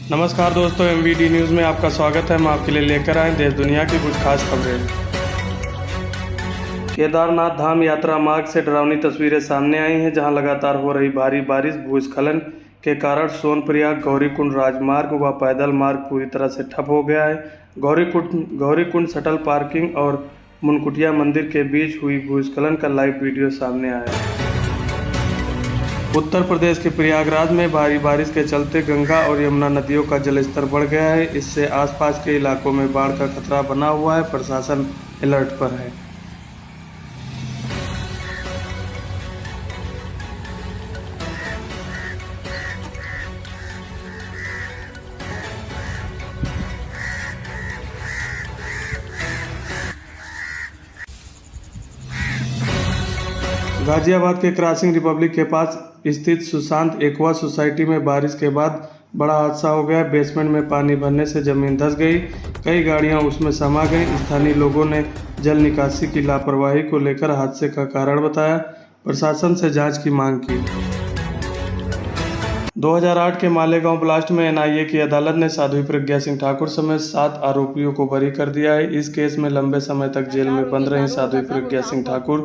नमस्कार दोस्तों, MVD news में आपका स्वागत है। हम आपके लिए लेकर आए देश दुनिया की कुछ खास खबरें। केदारनाथ धाम यात्रा मार्ग से डरावनी तस्वीरें सामने आई हैं, जहां लगातार हो रही भारी बारिश भूस्खलन के कारण सोनप्रयाग गौरीकुंड राजमार्ग व पैदल मार्ग पूरी तरह से ठप हो गया है। गौरीकुंड शटल पार्किंग और मुनकुटिया मंदिर के बीच हुई भूस्खलन का लाइव वीडियो सामने आया है। उत्तर प्रदेश के प्रयागराज में भारी बारिश के चलते गंगा और यमुना नदियों का जलस्तर बढ़ गया है। इससे आसपास के इलाकों में बाढ़ का खतरा बना हुआ है। प्रशासन अलर्ट पर है। गाजियाबाद के क्रॉसिंग रिपब्लिक के पास स्थित सुशांत एक्वा सोसाइटी में बारिश के बाद बड़ा हादसा हो गया। बेसमेंट में पानी भरने से जमीन धंस गई, कई गाड़ियां उसमें समा गईं। स्थानीय लोगों ने जल निकासी की लापरवाही को लेकर हादसे का कारण बताया, प्रशासन से जांच की मांग की। 2008 के मालेगांव ब्लास्ट में NIA की अदालत ने साध्वी प्रज्ञा सिंह ठाकुर समेत 7 आरोपियों को बरी कर दिया है। इस केस में लंबे समय तक जेल में बंद रही साध्वी प्रज्ञा सिंह ठाकुर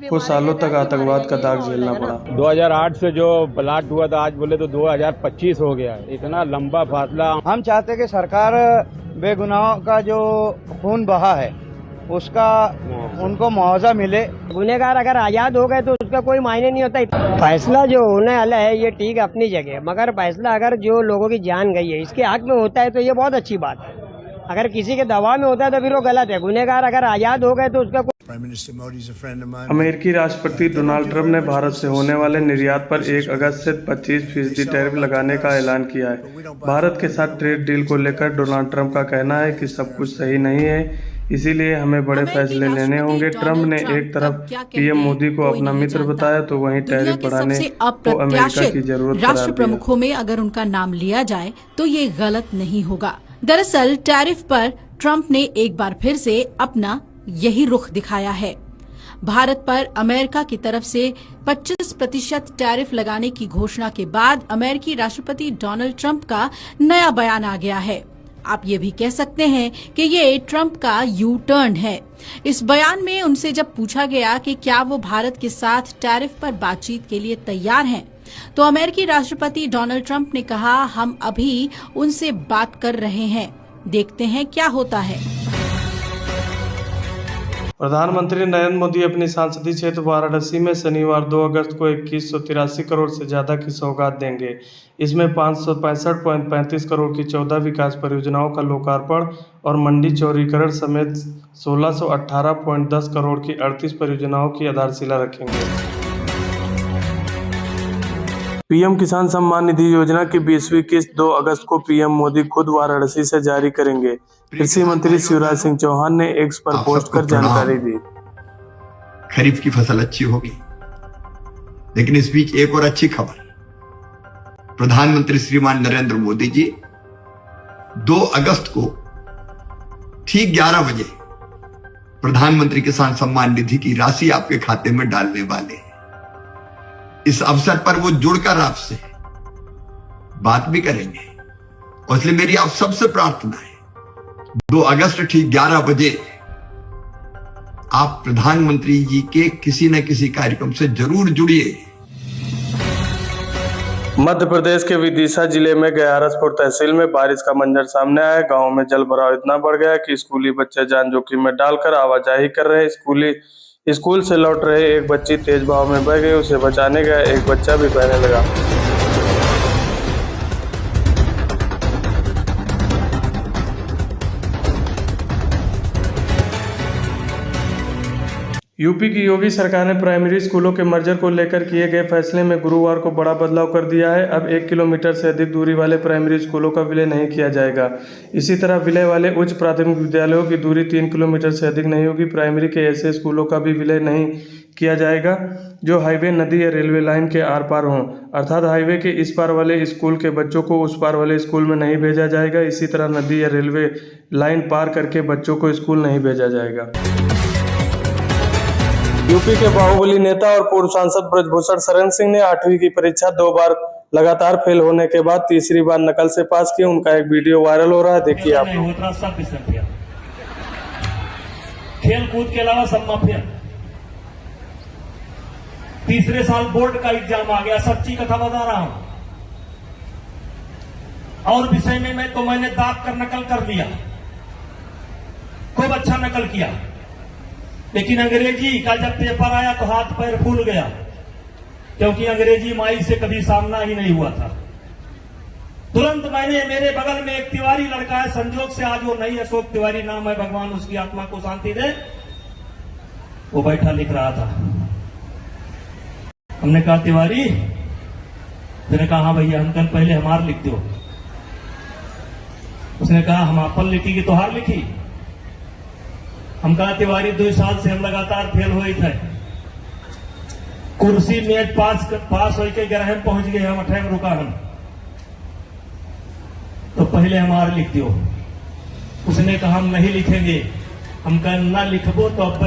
को सालों तक आतंकवाद का दाग झेलना पड़ा। 2008 से जो ब्लास्ट हुआ था, आज बोले तो 2025 हो गया है। इतना लंबा फासला। हम चाहते हैं कि सरकार बेगुनाहों का जो खून बहा है उसका उनको मुआवजा मिले। गुनहगार अगर आजाद हो गए तो उसका कोई मायने नहीं होता। फैसला जो होने वाला है ये ठीक अपनी जगह, मगर फैसला अगर जो लोगों की जान गई है इसके हक में होता है तो ये बहुत अच्छी बात है। अगर किसी के दबाव में होता है तो फिर वो गलत है। गुनहगार अगर आजाद हो गए तो उसका अमेरिकी राष्ट्रपति डोनाल्ड ट्रंप ने भारत से होने वाले निर्यात पर 1 अगस्त से 25% टैरिफ लगाने का ऐलान किया है। भारत के साथ ट्रेड डील को लेकर डोनाल्ड ट्रंप का कहना है कि सब कुछ सही नहीं है, इसीलिए हमें बड़े फैसले लेने होंगे। ट्रंप ने एक तरफ PM मोदी को अपना मित्र बताया तो वहीं टैरिफ बढ़ाने को अमेरिका की जरूरत राष्ट्र प्रमुखों में अगर उनका नाम लिया जाए तो ये गलत नहीं होगा। दरअसल टैरिफ पर ट्रंप ने एक बार फिर से अपना यही रुख दिखाया है। भारत पर अमेरिका की तरफ से 25% टैरिफ लगाने की घोषणा के बाद अमेरिकी राष्ट्रपति डोनाल्ड ट्रंप का नया बयान आ गया है। आप ये भी कह सकते हैं कि ये ट्रंप का यू टर्न है। इस बयान में उनसे जब पूछा गया कि क्या वो भारत के साथ टैरिफ पर बातचीत के लिए तैयार हैं, तो अमेरिकी राष्ट्रपति डोनाल्ड ट्रंप ने कहा, हम अभी उनसे बात कर रहे हैं, देखते हैं क्या होता है। प्रधानमंत्री नरेंद्र मोदी अपनी संसदीय क्षेत्र वाराणसी में शनिवार 2 अगस्त को 2183 करोड़ से ज्यादा की सौगात देंगे। इसमें 565.35 करोड़ की 14 विकास परियोजनाओं का लोकार्पण और मंडी चौड़ीकरण समेत 1618.10 करोड़ की 38 परियोजनाओं की आधारशिला रखेंगे। PM किसान सम्मान निधि योजना की 20वीं किस्त 2 अगस्त को PM मोदी खुद वाराणसी से जारी करेंगे। कृषि मंत्री शिवराज सिंह चौहान ने X पर पोस्ट कर जानकारी दी। खरीफ की फसल अच्छी होगी, लेकिन इस बीच एक और अच्छी खबर। प्रधानमंत्री श्रीमान नरेंद्र मोदी जी 2 अगस्त को ठीक 11 बजे प्रधानमंत्री किसान सम्मान निधि की राशि आपके खाते में डालने वाले हैं। इस अवसर पर वो जुड़कर आपसे बात भी करेंगे और इसलिए मेरी आप सबसे प्रार्थना है, 2 अगस्त ठीक 11 बजे आप प्रधानमंत्री जी के किसी न किसी कार्यक्रम से जरूर जुड़िए। मध्य प्रदेश के विदिशा जिले में गयारसपुर तहसील में बारिश का मंजर सामने आया। गांव में जल भराव इतना बढ़ गया कि स्कूली बच्चे जान जोखिम में डालकर आवाजाही कर रहे। स्कूल से लौट रहे एक बच्ची तेज बहाव में बह गई, उसे बचाने गया एक बच्चा भी बहने लगा। यूपी की योगी सरकार ने प्राइमरी स्कूलों के मर्जर को लेकर किए गए फैसले में गुरुवार को बड़ा बदलाव कर दिया है। अब 1 किलोमीटर से अधिक दूरी वाले प्राइमरी स्कूलों का विलय नहीं किया जाएगा। इसी तरह विलय वाले उच्च प्राथमिक विद्यालयों की दूरी 3 किलोमीटर से अधिक नहीं होगी। प्राइमरी के ऐसे स्कूलों का भी विलय नहीं किया जाएगा जो हाईवे, नदी या रेलवे लाइन के आर पार हों, अर्थात हाईवे के इस पार वाले स्कूल के बच्चों को उस पार वाले स्कूल में नहीं भेजा जाएगा। इसी तरह नदी या रेलवे लाइन पार करके बच्चों को स्कूल नहीं भेजा जाएगा। यूपी के बाहुबली नेता और पूर्व सांसद ब्रजभूषण शरण सिंह ने 8वीं की परीक्षा 2 बार लगातार फेल होने के बाद तीसरी बार नकल से पास किए। उनका एक वीडियो वायरल हो रहा है, देखिए आप लोग। सब फेल, खेल कूद के अलावा सब में फेल। तीसरे साल बोर्ड का एग्जाम आ गया, सच्ची कथा बता रहा हूं। और विषय में मैंने दाब कर नकल कर दिया, खूब अच्छा नकल किया। लेकिन अंग्रेजी का जब पेपर आया तो हाथ पैर फूल गया, क्योंकि अंग्रेजी माई से कभी सामना ही नहीं हुआ था। तुरंत मैंने, मेरे बगल में एक तिवारी लड़का है, संजोग से आज वो नहीं, अशोक तिवारी नाम है, भगवान उसकी आत्मा को शांति दे, वो बैठा लिख रहा था। हमने कहा तिवारी, मैंने कहा हाँ भैया, हम कल पहले हमार लिख दो। उसने कहा हम अपन लिखी कि तोहार लिखी। हम कहा तिवारी 2 साल से हम लगातार फेल हुए थे, कुर्सी मेज पास होके ग्रह में पहुंच गए, हम 8 में रुका हम, तो पहले हमार लिख दो। उसने कहा हम नहीं लिखेंगे। हम कहा ना लिखबो तो अब